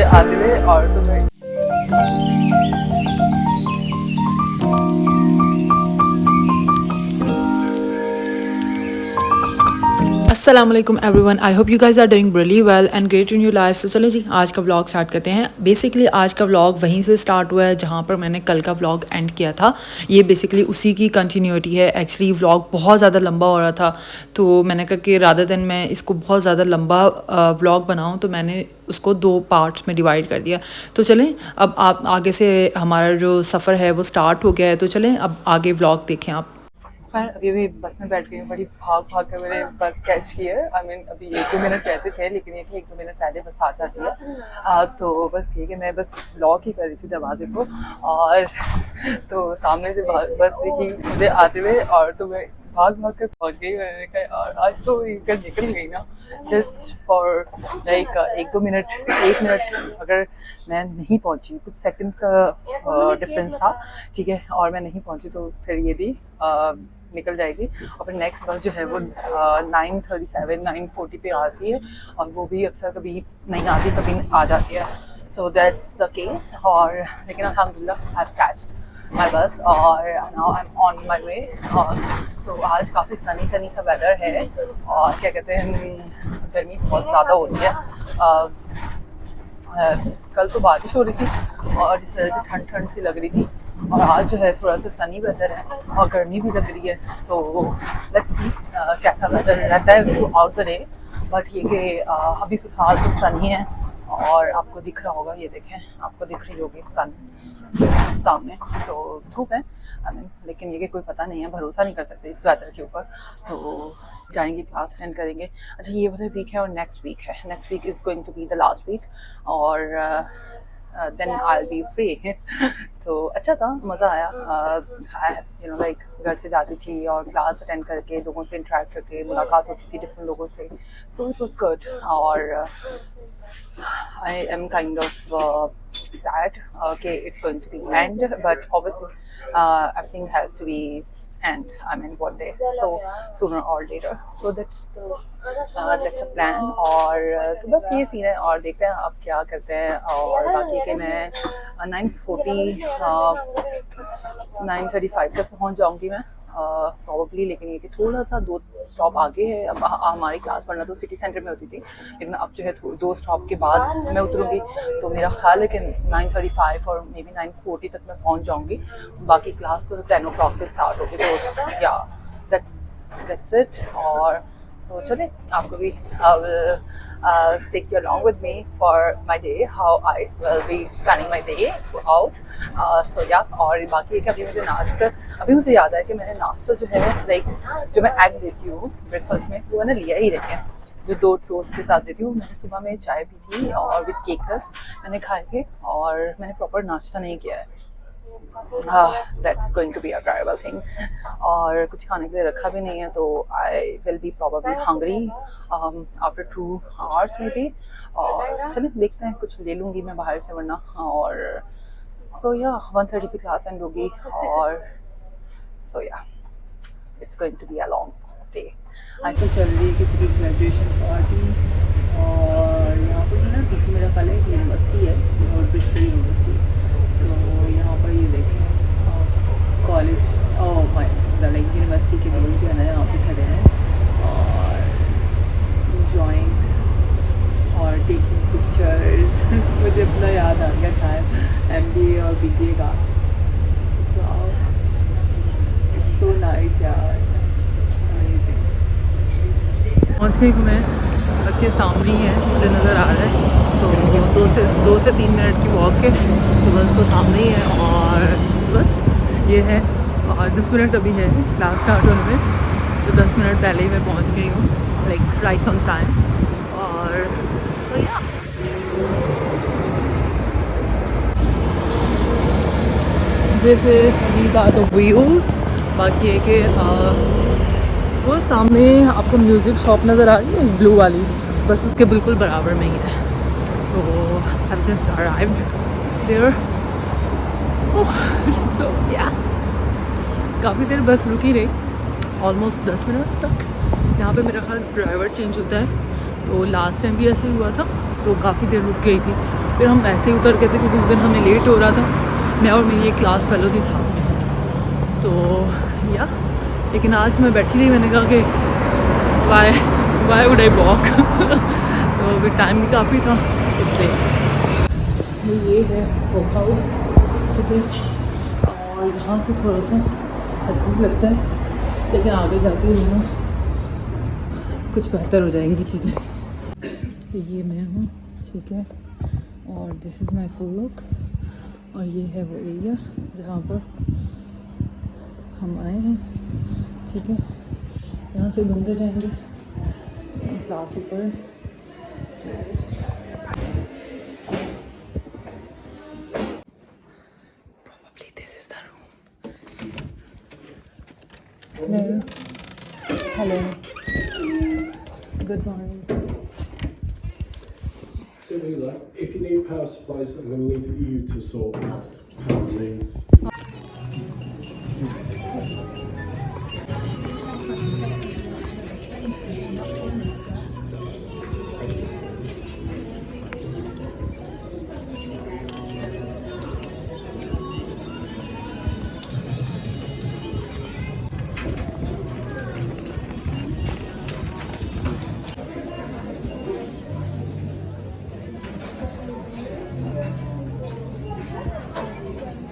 मुझे आते हुए और तुम्हें अस्सलामुअलैकुम everyone, I hope you guys are doing really well and great in your life. So चलो जी, आज का व्लॉग स्टार्ट करते हैं। बेसिकली आज का व्लॉग वहीं से स्टार्ट हुआ है जहाँ पर मैंने कल का व्लॉग एंड किया था। ये बेसिकली उसी की कंटिन्यूटी है। एक्चुअली व्लॉग बहुत ज़्यादा लंबा हो रहा था, तो मैंने कहा कि रादर देन मैं इसको बहुत ज़्यादा लंबा व्लॉग बनाऊँ, तो मैंने उसको 2 पार्ट्स में डिवाइड कर दिया। तो चलें अब आप आगे से, हमारा जो सफ़र है वो स्टार्ट हो गया है, तो चलें अब आगे व्लॉग देखें आप। खैर अभी भी बस में बैठ गई हूँ। बड़ी भाग भाग कर मैंने बस कैच की है। आई मीन अभी 1-2 मिनट रहते थे, लेकिन ये कि 1-2 मिनट पहले बस आ जाती है। तो बस ये कि मैं बस लॉक ही कर रही थी दरवाजे को, और तो सामने से बस दिखी मुझे आते हुए, और तो मैं भाग भाग कर पहुँच गई। मैंने कहा और आज तो ये निकल गई ना, just for like 1-2 minute, 1 minute अगर मैं नहीं पहुँची, कुछ सेकंड्स का डिफरेंस था, ठीक है, और मैं नहीं पहुँची तो फिर ये भी निकल जाएगी। और फिर नेक्स्ट बस जो है वो 9:37, 9:40 पे आती है, और वो भी अक्सर कभी नहीं आती, कभी आ जाती है। So that's the case. और लेकिन अल्हम्दुलिल्लाह I have catched my bus, और now I am on my way. तो आज काफ़ी सनी सा वेदर है, और क्या कहते हैं, गर्मी बहुत ज़्यादा हो रही है। कल तो बारिश हो रही थी, और जिस वजह से ठंड सी लग रही थी, और आज जो है थोड़ा सा सनी वेदर है और गर्मी भी लग रही है। तो लेट्स सी कैसा वेदर रहता है through out the day. But ये कि अभी फ़िलहाल तो सनी है, और आपको दिख रहा होगा, ये देखें, आपको दिख रही होगी सन सामने। तो धूप है, आई मीन, लेकिन ये कि कोई पता नहीं है, भरोसा नहीं कर सकते इस वेदर के ऊपर। तो जाएंगे, क्लास अटेंड करेंगे। अच्छा, ये वाला वीक है और नेक्स्ट वीक है। Next week is going to be the last week, और देन आई बी फ्री। तो अच्छा था, मज़ा आया। यू नो लाइक घर से जाती थी और क्लास अटेंड करके लोगों से इंटरेक्ट करके मुलाकात होती थी डिफरेंट लोगों से। So it was good. और I am kind of sad okay it's going to be end, but obviously everything has to be end, I mean one day, so sooner or later, so that's a plan। और तो बस ये scene है, और देखते हैं अब क्या करते हैं। और बाकी के मैं 9:35 तक पहुंच जाऊंगी मैं प्रॉबली, लेकिन ये कि थोड़ा सा 2 स्टॉप आगे है। अब हमारी क्लास पढ़ना तो सिटी सेंटर में होती थी, लेकिन अब जो है 2 स्टॉप के बाद मैं उतरूँगी, तो मेरा ख्याल है कि 9:35 और मे बी 9:40 तक मैं पहुंच जाऊंगी। बाकी क्लास तो 10 o'clock पे स्टार्ट होगी, तो या दैट्स इट। और तो चले, आपको भी take you along with me for my day, how I will be spending my day out। so yeah, और बाकी एक अभी मुझे याद है कि मैंने नाश्ता जो है लाइक जो मैं एग देती हूँ ब्रेकफास्ट में, वो मैंने लिया ही रखे हैं, जो 2 टोस्ट के साथ देती हूँ। मैंने सुबह में चाय पी थी और विद केक रस मैंने खाए थे, और मैंने प्रॉपर नाश्ता नहीं किया है। That's going to be a terrible thing. और कुछ खाने के लिए रखा भी नहीं है, तो I will be probably hungry after 2 hours में भी। और चलिए देखते हैं, कुछ ले लूँगी मैं बाहर से वरना। और सो या 1:30 पे क्लास एंड होगी, और सो या it's going to be a long day. आजकल चल रही है किसी की ग्रेजुएशन पार्टी, और यहाँ पर जो ना पीछे मेरा कल एक यूनिवर्सिटी है, और ब्रिस्टल यूनिवर्सिटी। तो यहाँ पर ये देखें कॉलेज, लाइक यूनिवर्सिटी के लोग जो है ना यहाँ पे खड़े हैं, और इंजॉइंग और टेकिंग पिक्चर्स। मुझे अपना याद आ गया टाइम MBA और BBA का। इट्स सो नाइस यार, अमेजिंग। पहुँच गई हूँ मैं, बस ये सामने ही है, मुझे नज़र आ रहा है। तो 2 से 3 मिनट की वॉक है, तो बस वो सामने ही है, और बस ये है। और 10 मिनट अभी है क्लास स्टार्ट होने में, तो 10 मिनट पहले ही मैं पहुंच गई हूँ, लाइक राइट ऑन टाइम। और सो या these are the views। बाकी है कि वो सामने आपको म्यूज़िक शॉप नज़र आ रही है ब्लू वाली, बस उसके बिल्कुल बराबर में ही है। तो I've just arrived there। so yeah, काफ़ी देर बस रुकी रही, ऑलमोस्ट 10 मिनट तक। यहाँ पे मेरा ख्याल ड्राइवर चेंज होता है, तो लास्ट टाइम भी ऐसे हुआ था। तो काफ़ी देर रुक गई थी। फिर हम ऐसे ही उतर गए थे क्योंकि उस दिन हमें लेट हो रहा था, मैं और मेरी एक क्लास फेलो थी साथ में। तो या लेकिन आज मैं बैठी रही, मैंने कहा कि वाई वुड आई वॉक तो अभी टाइम भी काफ़ी था इसलिए। ये है फोक हाउस, ठीक है, और यहाँ से थोड़ा सा अजीब लगता है लेकिन आगे जाके ना कुछ बेहतर हो जाएंगी चीज़ें। तो ये मैं हूँ, ठीक है, और this is my full look. और ये है वो एरिया जहाँ पर हम आए हैं, ठीक है। यहाँ से घूमते जाएंगे, क्लास ऊपर है। Probably this is the room. Hello. Hello. Good morning. So if you need power supplies, I'm going to leave you to sort power needs.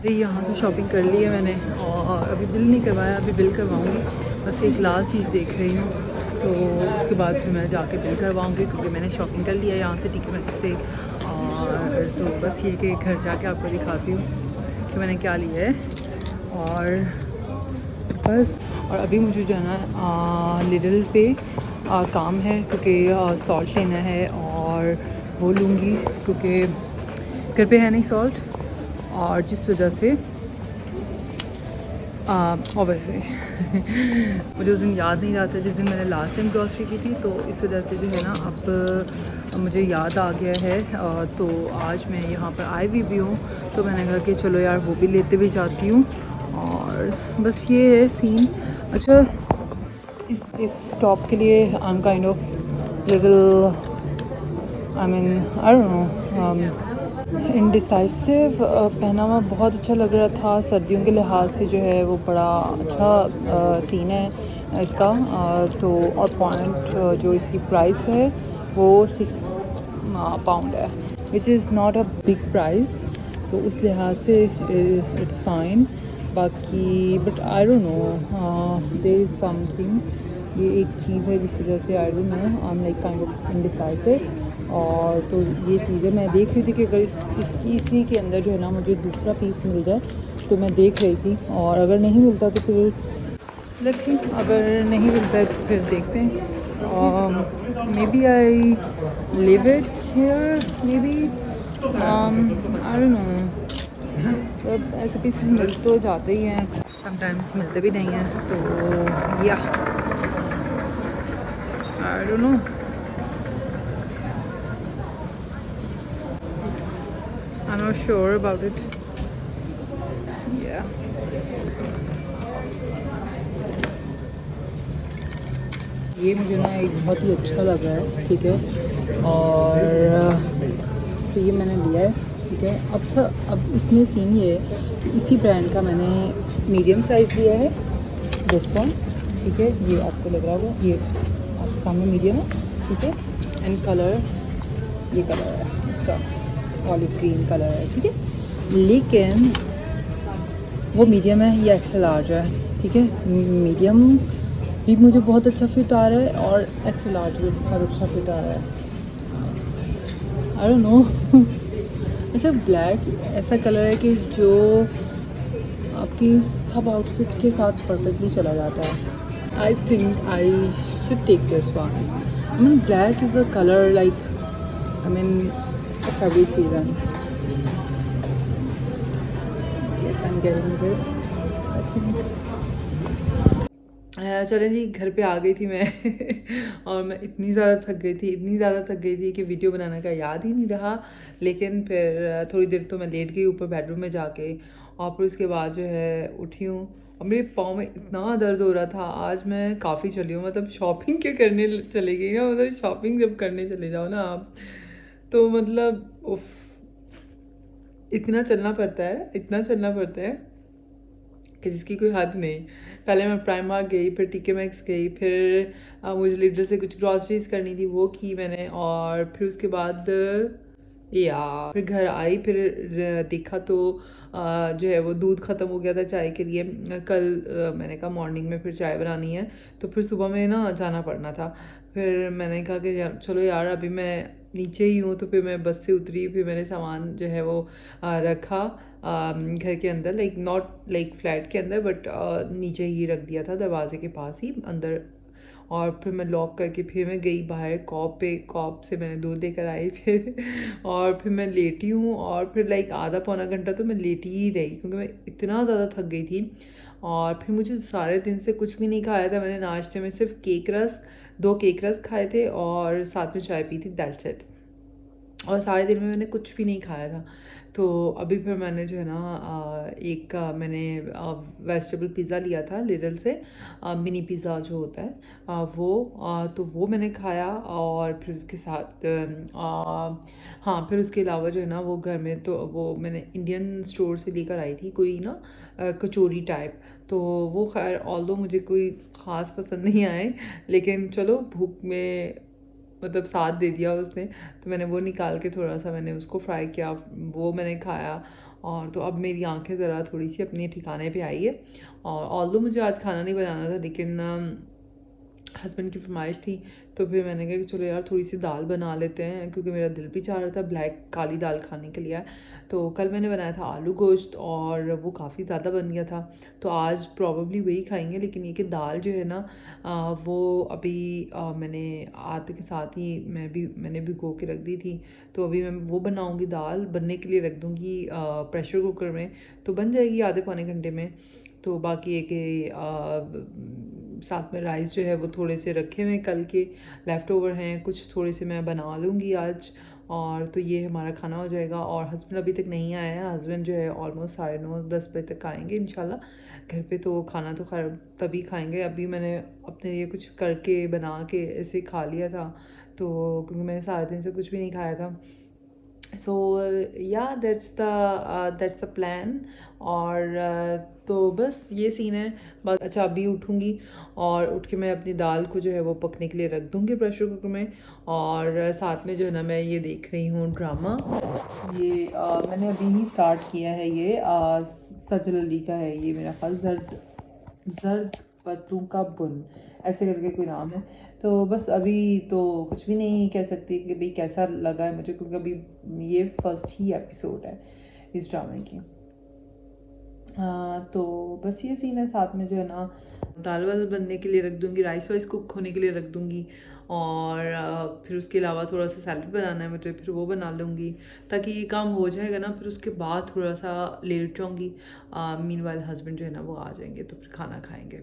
यहाँ से शॉपिंग कर ली है मैंने और अभी बिल नहीं करवाया, अभी बिल करवाऊँगी। बस एक लास्ट चीज़ देख रही हूँ, तो उसके बाद फिर मैं जाके बिल करवाऊँगी क्योंकि मैंने शॉपिंग कर लिया है यहाँ से टिकट से। और तो बस ये कि घर जाके आपको दिखाती हूँ कि मैंने क्या लिया है। और बस, और अभी मुझे जो है ना लिडल पे काम है क्योंकि सॉल्ट लेना है और वो लूँगी क्योंकि घर पे है नहीं सॉल्ट, और जिस वजह से और वैसे मुझे उस दिन याद नहीं रहा था जिस दिन मैंने लास्ट टाइम ग्रॉसरी की थी, तो इस वजह से जो है ना अब मुझे याद आ गया है। तो आज मैं यहाँ पर आई भी हूँ, तो मैंने कहा कि चलो यार वो भी लेते हुए जाती हूँ। और बस ये है सीन। अच्छा, इस टॉप के लिए I am kind of little I don't no indecisive. पहनावा बहुत अच्छा लग रहा था, सर्दियों के लिहाज से जो है वो बड़ा अच्छा सीन है इसका। तो और पॉइंट जो इसकी प्राइस है वो 6 पाउंड है, which is not a big price, तो उस लिहाज से इट्स फाइन। बाकी but I don't know there is something, ये एक चीज़ है जिस वजह से I don't know I am like kind of indecisive. और तो ये चीज़ें मैं देख रही थी कि अगर इसकी इसी के अंदर जो है ना मुझे दूसरा पीस मिल जाए, तो मैं देख रही थी। और अगर नहीं मिलता तो फिर लेट्स सी, अगर नहीं मिलता है तो फिर देखते हैं। Maybe I leave it here, maybe I don't know. मतलब ऐसे पीसेस मिल तो जाते ही हैं, समटाइम्स मिलते भी नहीं हैं, तो या आई don't no. I'm not sure about it. Yeah. ये मुझे ना एक बहुत ही अच्छा लगा है, ठीक है, और तो ये मैंने लिया है, ठीक है। अच्छा, अब इसमें सीन ये है कि इसी ब्रांड का मैंने मीडियम साइज़ लिया है, दिस वन, ठीक है। ये आपको लग रहा होगा, ये आपके सामने मीडियम है, ठीक है। एंड कलर, ये कलर है इसका, ऑलिव ग्रीन कलर है, ठीक है। लेकिन वो मीडियम है, ये एक्सेल लार्ज है, ठीक है। मीडियम भी मुझे बहुत अच्छा फिट आ रहा है और एक्सेल लार्ज भी बहुत अच्छा फिट आ रहा है। आई डोंट नो अच्छा, ब्लैक ऐसा कलर है कि जो आपकी सब आउटफिट के साथ परफेक्टली चला जाता है। I think I should take this one. I mean black is a colour like I mean of every season. Yes, I'm getting this, I think. चलें जी, घर पे आ गई थी मैं और मैं इतनी ज़्यादा थक गई थी कि वीडियो बनाने का याद ही नहीं रहा। लेकिन फिर थोड़ी देर तो मैं लेट गई ऊपर बेडरूम में जाके, और फिर उसके बाद जो है उठी हूँ और मेरे पाँव में इतना दर्द हो रहा था। आज मैं काफ़ी चली हूँ, मतलब शॉपिंग क्या करने चली गई ना, मतलब शॉपिंग जब करने चले जाओ ना आप, तो मतलब उफ, इतना चलना पड़ता है कि जिसकी कोई हद नहीं। पहले मैं प्राइमार्क गई, फिर टीके मैक्स गई, फिर मुझे लीडर से कुछ ग्रॉसरीज करनी थी, वो की मैंने, और फिर उसके बाद फिर घर आई, फिर देखा तो जो है वो दूध ख़त्म हो गया था चाय के लिए। कल मैंने कहा मॉर्निंग में फिर चाय बनानी है, तो फिर सुबह में ना जाना पड़ना था। फिर मैंने कहा कि चलो यार अभी मैं नीचे ही हूँ, तो फिर मैं बस से उतरी, फिर मैंने सामान जो है वो रखा घर के अंदर, लाइक नॉट लाइक फ्लैट के अंदर, बट नीचे ही रख दिया था दरवाजे के पास ही अंदर। और फिर मैं लॉक करके फिर मैं गई बाहर, कॉप से मैंने दूध लेकर आई फिर और फिर मैं लेटी हूँ, और फिर लाइक आधा पौना घंटा तो मैं लेटी ही रही, क्योंकि मैं इतना ज़्यादा थक गई थी। और फिर मुझे सारे दिन से कुछ भी नहीं खाया था। मैंने नाश्ते में सिर्फ 2 केक रस्क खाए थे और साथ में चाय पी थी, दैट्स इट। और सारे दिन में मैंने कुछ भी नहीं खाया था। तो अभी फिर मैंने जो है ना मैंने वेजिटेबल पिज़्ज़ा लिया था लिटल से, मिनी पिज़्ज़ा जो होता है तो वो मैंने खाया। और फिर उसके साथ हाँ, फिर उसके अलावा जो है ना वो घर में तो वो मैंने इंडियन स्टोर से लेकर आई थी कोई ना कचौरी टाइप, तो वो खैर ऑल्दो मुझे कोई ख़ास पसंद नहीं आए, लेकिन चलो भूख में मतलब साथ दे दिया उसने, तो मैंने वो निकाल के थोड़ा सा मैंने उसको फ्राई किया, वो मैंने खाया। और तो अब मेरी आंखें ज़रा थोड़ी सी अपने ठिकाने पे आई है। और ऑल्दो मुझे आज खाना नहीं बनाना था, लेकिन हस्बैंड की फरमाइश थी, तो फिर मैंने कहा कि चलो यार थोड़ी सी दाल बना लेते हैं, क्योंकि मेरा दिल भी चाह रहा था काली दाल खाने के लिए। तो कल मैंने बनाया था आलू गोश्त, और वो काफ़ी ज़्यादा बन गया था, तो आज प्रॉबली वही खाएंगे। लेकिन ये कि दाल जो है ना वो अभी मैंने आटे के साथ ही मैंने भिगो के रख दी थी, तो अभी मैं वो बनाऊँगी, दाल बनने के लिए रख दूँगी प्रेशर कुकर में, तो बन जाएगी आधे पौने घंटे में। तो बाकी ये कि साथ में राइस जो है वो थोड़े से रखे हुए कल के लेफ़्ट ओवर हैं, कुछ थोड़े से मैं बना लूँगी आज, और तो ये हमारा खाना हो जाएगा। और हस्बैंड अभी तक नहीं आया है, हस्बैंड जो है ऑलमोस्ट 9:30-10 बजे तक आएंगे इंशाल्लाह घर पे, तो खाना तो खैर तभी खाएंगे। अभी मैंने अपने लिए कुछ करके बना के ऐसे खा लिया था, तो क्योंकि मैंने सारे दिन से कुछ भी नहीं खाया था। सो या दैट्स द प्लान। और तो बस ये सीन है। बस अच्छा अभी उठूँगी, और उठ के मैं अपनी दाल को जो है वो पकने के लिए रख दूँगी प्रेशर कुकर में। और साथ में जो है ना मैं ये देख रही हूँ ड्रामा, ये मैंने अभी ही स्टार्ट किया है, ये सजल अली का है, ये मेरा ख्याल जर्द पत्तों का बुन ऐसे करके कोई नाम है। तो बस अभी तो कुछ भी नहीं कह सकती कि भाई कैसा लगा है मुझे, क्योंकि अभी ये फर्स्ट ही एपिसोड है इस ड्रामे की। तो बस ये सीन है। साथ में जो है ना दाल वाल बनने के लिए रख दूँगी, राइस वाइस कुक होने के लिए रख दूँगी, और फिर उसके अलावा थोड़ा सा सैलड बनाना है मुझे, फिर वो बना लूँगी, ताकि ये काम हो जाएगा ना। फिर उसके बाद थोड़ा सा लेट जाऊँगी, मीनवाइल हस्बैंड जो है ना वो आ जाएंगे, तो फिर खाना खाएंगे।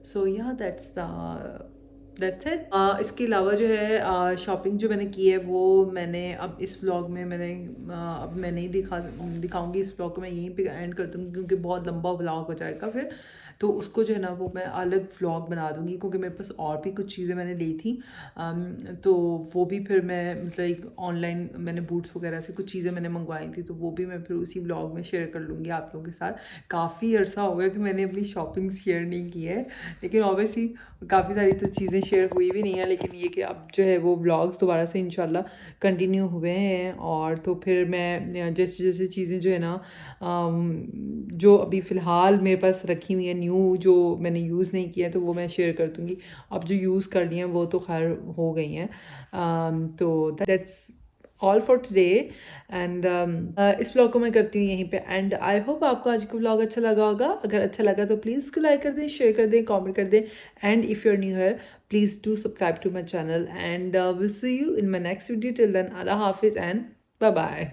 सो या दैट्स इट। इसके अलावा जो है शॉपिंग जो मैंने की है वो मैंने अब इस व्लॉग में अब मैं नहीं दिखाऊंगी। इस व्लॉग को मैं यहीं पे एंड कर दूँगी, क्योंकि बहुत लंबा व्लॉग हो जाएगा फिर, तो उसको जो है ना वो मैं अलग व्लॉग बना दूँगी, क्योंकि मेरे पास और भी कुछ चीज़ें मैंने ली थी। तो वो भी फिर मैं मतलब ऑनलाइन मैंने बूट्स वगैरह से कुछ चीज़ें मैंने मंगवाई थी, तो वो भी मैं फिर उसी व्लॉग में शेयर कर लूँगी आप लोगों के साथ। काफ़ी अर्सा हो गया कि मैंने अपनी शॉपिंग शेयर नहीं की है, लेकिन ऑब्वियसली काफ़ी सारी तो चीज़ें शेयर हुई भी नहीं है, लेकिन ये कि अब जो है वो व्लॉग्स दोबारा से इंशाल्लाह कंटिन्यू हुए हैं। और तो फिर मैं जैसे जैसे चीज़ें जो है ना जो अभी फ़िलहाल मेरे पास रखी हुई है न्यू, जो मैंने यूज़ नहीं किया, तो वो मैं शेयर कर दूँगी। अब जो यूज़ कर ली हैं वो तो खैर हो गई हैं। तो that's all for today. And इस व्लॉग को मैं करती हूँ यहीं पे एंड। आई होप आपको आज का व्लॉग अच्छा लगा होगा। अगर अच्छा लगा तो प्लीज़ इसको लाइक कर दें, शेयर कर दें, कमेंट कर दें, and if you are new here please do subscribe to my channel, and will see you in my next video. Till then अल्लाह हाफिज़ एंड बाय बाय।